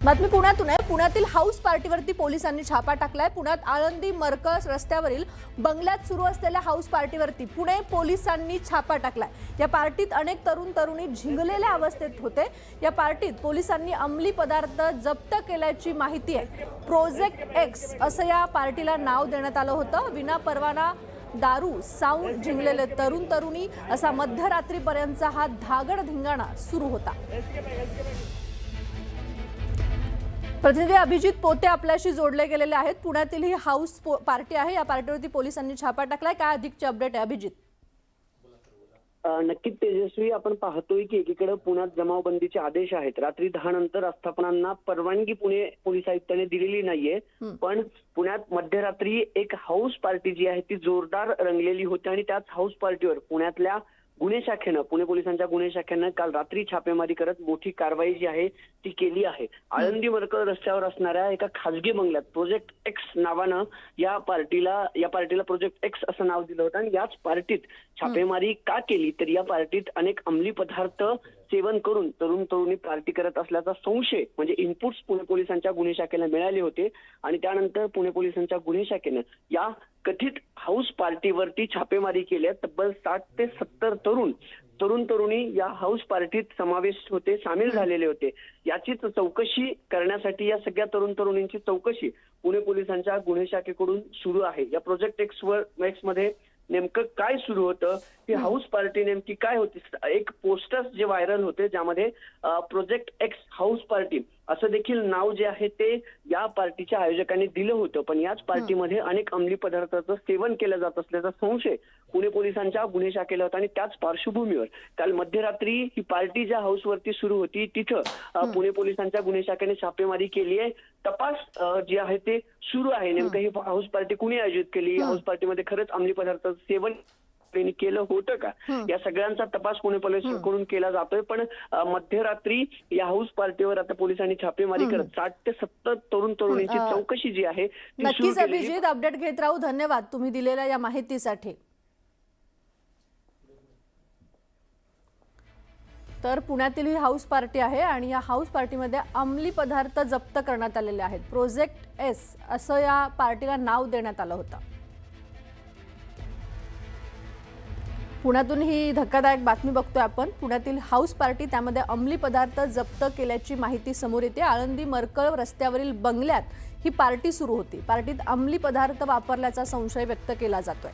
बातमी पुण्यातून आहे। पुण्यातील हाऊस पार्टीवरती पोलिसांनी छापा टाकलाय। पुण्यात आळंदी मरकज रस्त्यावरील बंगल्यात सुरू असलेल्या हाऊस पार्टीवरती पुणे पोलिसांनी छापा टाकलाय। या पार्टीत अनेक तरुण तरुणी झिंगलेल्या अवस्थेत होते। या पार्टीत पोलिसांनी अंमली पदार्थ जप्त केल्याची माहिती आहे। प्रोजेक्ट एक्स असं या पार्टीला नाव देण्यात आलं होतं। विना परवाना दारू साऊंड झिंगलेले तरुण तरुणी असा मध्यरात्रीपर्यंतचा हा धागड धिंगाणा सुरू होता। प्रतिनिधी अभिजित पोते आपल्याशी जोडले गेलेले आहेत। पुण्यातील ही हाऊस पार्टी आहे। या पार्टीवरती पोलिसांनी छापा टाकलाय। काय अधिकची अपडेट आहे अभिजित? नक्कीच तेजस्वी, आपण पाहतोय की एकीकडे पुण्यात जमावबंदीचे आदेश आहेत। रात्री 10 नंतर आस्थापनांना परवानगी पुणे पोलीस आयुक्तांनी दिलेली नाहीये, पण पुण्यात मध्यरात्री एक हाऊस पार्टी जी आहे ती जोरदार रंगलेली होती आणि त्याच हाऊस पार्टीवर पुण्यातल्या गुन्हे शाखेनं, पुणे पोलिसांच्या गुन्हे शाखेनं काल रात्री छापेमारी करत मोठी कारवाई जी आहे ती केली आहे। आळंदी मरकज रस्त्यावर असणाऱ्या एका खासगी बंगल्यात प्रोजेक्ट एक्स नावानं या पार्टीला प्रोजेक्ट एक्स असं नाव दिलं होतं आणि याच पार्टीत छापेमारी का केली तर या पार्टीत अनेक अंमली पदार्थ सेवन करून तरुण तरुणी पार्टी करत असल्याचा संशय म्हणजे इनपुट्स पुणे पोलिसांच्या गुन्हे शाखेला मिळाले होते आणि त्यानंतर पुणे पोलिसांच्या गुन्हे शाखेनं या कथित हाऊस पार्टीवरती छापेमारी केली। तब्बल 60 ते 70 तरुण तरुणी या हाऊस पार्टीत सामील झालेले होते। याचीच चौकशी करण्यासाठी या सगळ्या तरुण तरुणींची चौकशी पुणे पोलिसांच्या गुन्हे शाखेकडून सुरू आहे। या प्रोजेक्ट एक्स मध्ये नेमकं काय सुरू होतं, ही हाऊस पार्टी नेमकी काय होती? एक पोस्टर्स जे व्हायरल होते ज्यामध्ये प्रोजेक्ट एक्स हाऊस पार्टी असं देखील नाव जे आहे ते या पार्टीच्या आयोजकांनी दिलं होतं, पण याच पार्टीमध्ये अनेक अंमली पदार्थांचं सेवन केलं जात असल्याचा संशय पुणे पोलिसांच्या गुन्हे शाखेला होता आणि त्याच पार्श्वभूमीवर काल मध्यरात्री ही पार्टी ज्या हाऊसवरती सुरू होती तिथं पुणे पोलिसांच्या गुन्हे शाखेने छापेमारी केली आहे। तपास जे आहे ते सुरू आहे। नेमकं ही हाऊस पार्टी कुणी आयोजित केली, हाऊस पार्टीमध्ये खरंच अंमली पदार्थांचं सेवन केलं होतं का, या सगळ्यांचा तपास पुणे पोलिसांकडून केला जातोय। पण मध्यरात्री या हाऊस पार्टीवर आता पोलिसांनी छापेमारी करत 60 ते 70 तरुण तरुणींची चौकशी जी आहे नक्कीच अभिजित अपडेट घेत राहू। धन्यवाद तुम्ही दिलेल्या या माहितीसाठी। तर पुण्यातील ही हाऊस पार्टी आहे आणि या हाऊस पार्टीमध्ये अंमली पदार्थ जप्त करण्यात आलेले आहेत। प्रोजेक्ट एस असं या पार्टीला नाव देण्यात आलं होतं। पुण्यातून ही धक्कादायक बातमी बघतोय आपण। पुण्यातील हाऊस पार्टी त्यामध्ये अंमली पदार्थ जप्त केल्याची माहिती समोर येते। आळंदी मरकज रस्त्यावरील बंगल्यात ही पार्टी सुरू होती। पार्टीत अंमली पदार्थ वापरल्याचा संशय व्यक्त केला जातोय।